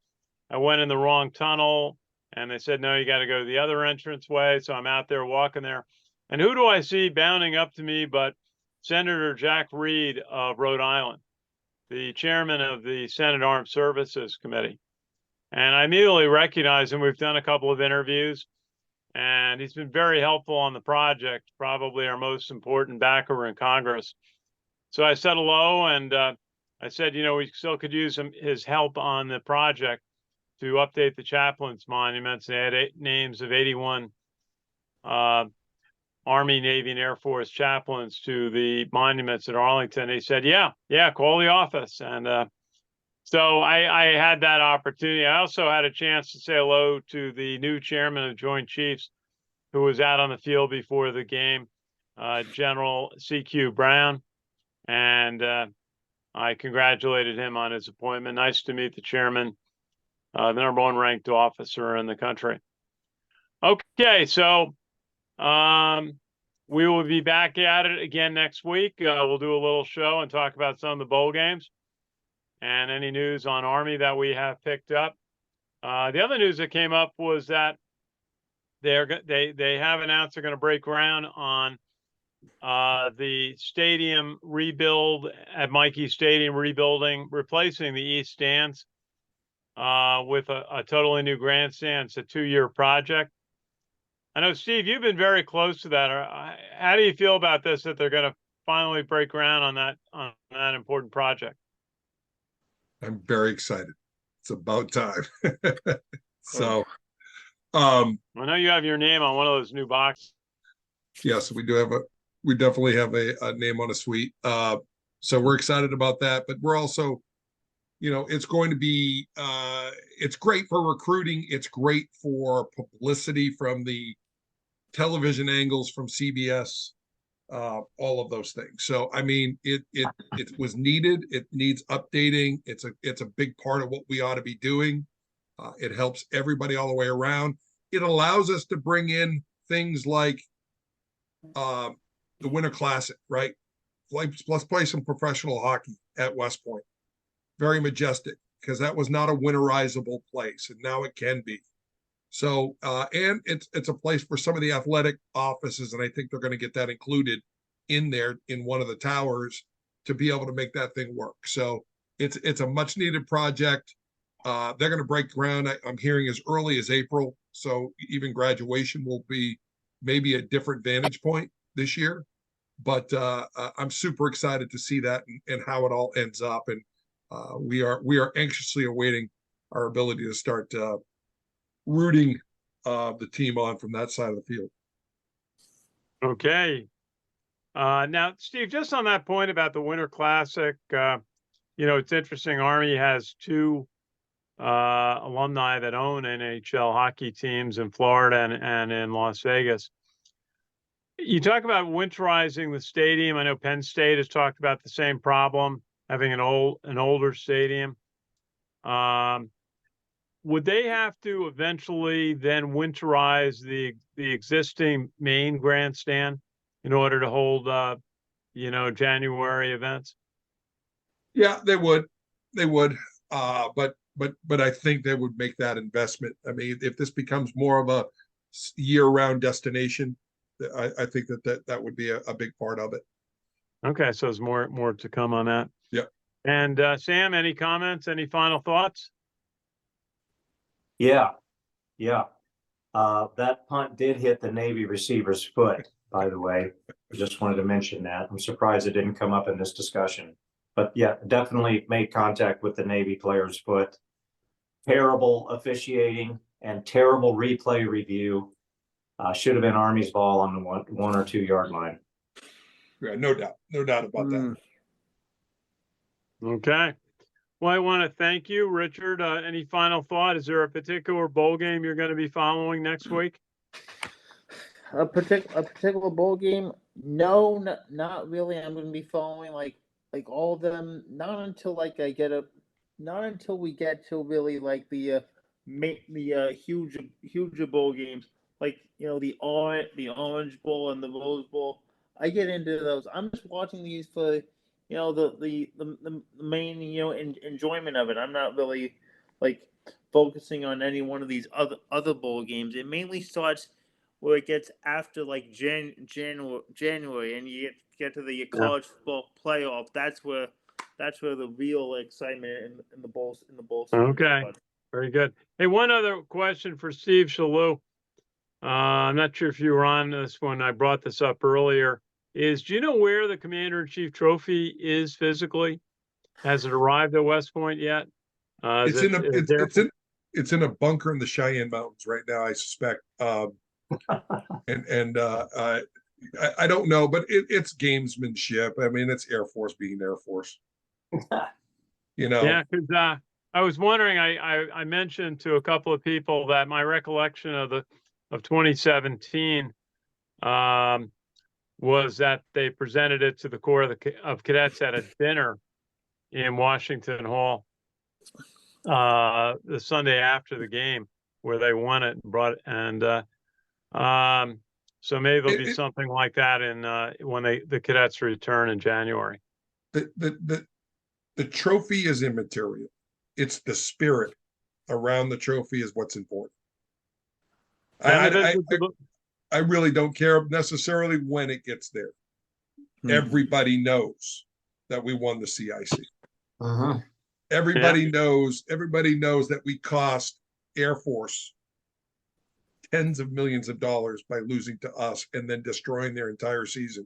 I went in the wrong tunnel, and they said, no, you got to go to the other entrance way. So I'm out there walking there. And who do I see bounding up to me but Senator Jack Reed of Rhode Island, the chairman of the Senate Armed Services Committee. And I immediately recognized him. We've done a couple of interviews, and he's been very helpful on the project, probably our most important backer in Congress. So I said hello, and I said, you know, we still could use his help on the project to update the chaplains' monuments. They had names of 81 Army, Navy, and Air Force chaplains to the monuments at Arlington. He said, yeah, call the office. And so I had that opportunity. I also had a chance to say hello to the new chairman of Joint Chiefs, who was out on the field before the game, General C.Q. Brown. And I congratulated him on his appointment. Nice to meet the chairman, the number one ranked officer in the country. Okay, so we will be back at it again next week. We'll do a little show and talk about some of the bowl games and any news on Army that we have picked up. The other news that came up was that they have announced they're going to break ground on the stadium rebuild at Mikey Stadium, replacing the East Stands with a totally new grandstand. It's a 2-year project. I know, Steve, you've been very close to that. How do you feel about this, that they're going to finally break ground on that important project? I'm very excited. It's about time. So, I know you have your name on one of those new boxes. Yes, we definitely have a name on a suite. So we're excited about that, but we're also, you know, it's going to be, it's great for recruiting. It's great for publicity from the television angles from CBS, all of those things. So, I mean, it was needed. It needs updating. It's a big part of what we ought to be doing. It helps everybody all the way around. It allows us to bring in things like the Winter Classic, right? Let's play some professional hockey at West Point. Very majestic, because that was not a winterizable place, and now it can be. So, and it's a place for some of the athletic offices, and I think they're going to get that included in there in one of the towers to be able to make that thing work. So it's a much needed project. They're going to break ground, I'm hearing, as early as April. So even graduation will be maybe a different vantage point this year. But I'm super excited to see that and how it all ends up. And we are anxiously awaiting our ability to start rooting the team on from that side of the field. Okay. Now, Steve, just on that point about the Winter Classic, you know, it's interesting. Army has 2 alumni that own NHL hockey teams in Florida and in Las Vegas. You talk about winterizing the stadium. I know Penn State has talked about the same problem, having an older stadium. Would they have to eventually then winterize the existing main grandstand in order to hold, you know, January events? Yeah, they would. But I think they would make that investment. I mean, if this becomes more of a year-round destination, I think that would be a big part of it. Okay, so there's more to come on that. Yeah. And Sam, any comments? Any final thoughts? Yeah. That punt did hit the Navy receiver's foot, by the way. I just wanted to mention that. I'm surprised it didn't come up in this discussion. But yeah, definitely made contact with the Navy player's foot. Terrible officiating and terrible replay review. Should have been Army's ball on the 1 or 2 yard line. Yeah, no doubt about that. Okay. Well, I want to thank you, Richard. Any final thought? Is there a particular bowl game you're going to be following next week? A particular bowl game? No, not really. I'm going to be following like all of them. Not until like I get a. Not until we get to really like the huge bowl games, like the Orange Bowl and the Rose Bowl. I get into those. I'm just watching these for the main enjoyment of it. I'm not really like focusing on any one of these other bowl games. It mainly starts where it gets after like January, and you get to the college football playoff. That's where the real excitement in the bowl season Okay, starts. very good. Hey, one other question for Steve Shalou. I'm not sure if you were on this when I brought this up earlier. Do you know where the Commander-in-Chief trophy is physically? Has it arrived at West Point yet? It's in a it's in a bunker in the Cheyenne Mountains right now, I suspect. I don't know, but it's gamesmanship. I mean, it's Air Force being Air Force. Yeah, because I was wondering. I mentioned to a couple of people that my recollection of 2017 was that they presented it to the Corps of Cadets at a dinner in Washington Hall the Sunday after the game, where they won it and brought it. And so maybe there'll be something like that in when the cadets return in January. The trophy is immaterial. It's the spirit around the trophy is what's important. I really don't care necessarily when it gets there. Everybody knows that we won the CIC. Everybody knows that we cost Air Force tens of millions of dollars by losing to us and then destroying their entire season.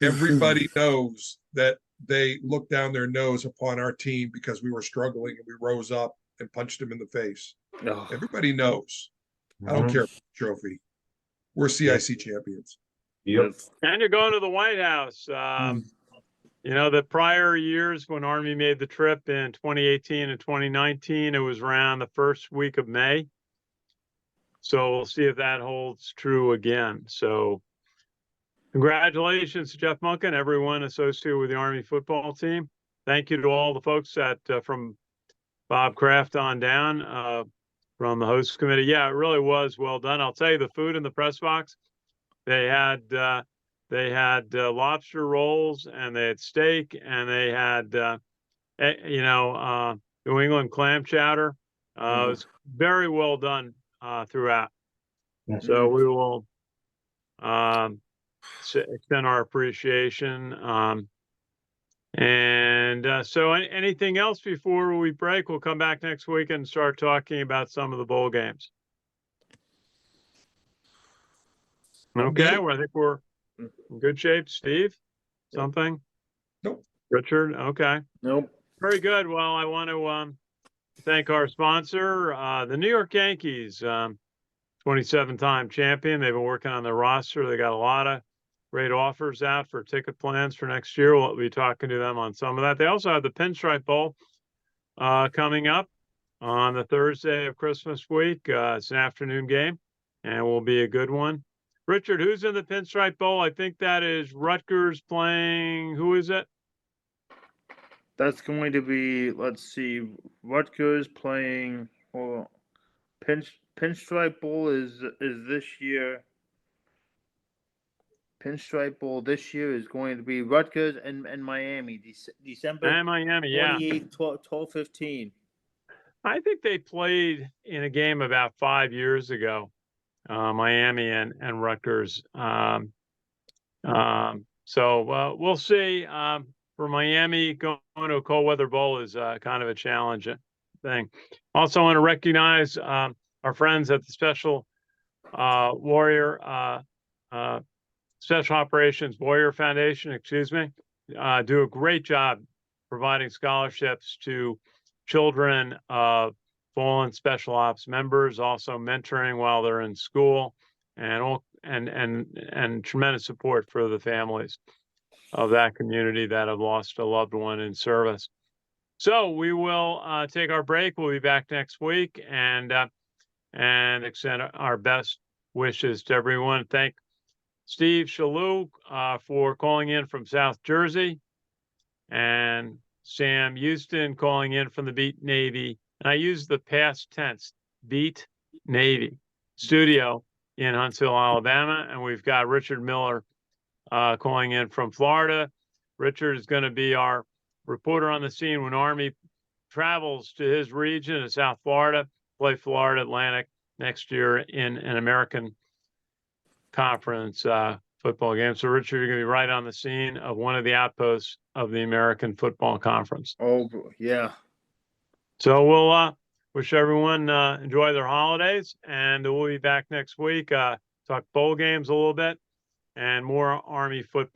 Everybody knows that they looked down their nose upon our team because we were struggling and we rose up and punched them in the face. Everybody knows. I don't care about the trophy. We're CIC champions. Yep. And you're going to the White House. The prior years when Army made the trip in 2018 and 2019, it was around the first week of May. So we'll see if that holds true again. So congratulations to Jeff Monk and everyone associated with the Army football team. Thank you to all the folks from Bob Kraft on down from the host committee. Yeah, it really was well done. I'll tell you, the food in the press box, they had lobster rolls and they had steak and they had New England clam chowder. It was very well done throughout. So we will extend our appreciation. So anything else before we break? We'll come back next week and start talking about some of the bowl games. Okay, well, I think we're in good shape. Steve, something? Nope. Richard, okay. Nope. Very good. Well, I want to thank our sponsor, the New York Yankees, 27-time champion. They've been working on their roster. They got a lot of great offers out for ticket plans for next year. We'll be talking to them on some of that. They also have the Pinstripe Bowl coming up on the Thursday of Christmas week. It's an afternoon game and will be a good one. Richard, who's in the Pinstripe Bowl? I think that is Rutgers playing. Who is it? That's going to be, let's see, Rutgers playing. Hold on. Pinstripe Bowl is this year. Pinstripe Bowl this year is going to be Rutgers and Miami, December And Miami, yeah. 28th, 12/15. I think they played in a game about 5 years ago, Miami and Rutgers. So we'll see. For Miami, going to a cold weather bowl is kind of a challenge thing. Also, want to recognize our friends at the Special Operations Warrior Foundation, do a great job providing scholarships to children of fallen special ops members, also mentoring while they're in school, and tremendous support for the families of that community that have lost a loved one in service. So we will take our break. We'll be back next week and extend our best wishes to everyone. Thank Steve Shalou for calling in from South Jersey, and Sam Houston calling in from the Beat Navy. And I use the past tense, Beat Navy studio in Huntsville, Alabama. And we've got Richard Miller calling in from Florida. Richard is going to be our reporter on the scene when Army travels to his region in South Florida, play Florida Atlantic next year in an American Conference football game. So, Richard, you're going to be right on the scene of one of the outposts of the American Football Conference. Oh, yeah. So we'll wish everyone enjoy their holidays, and we'll be back next week. Talk bowl games a little bit and more Army football.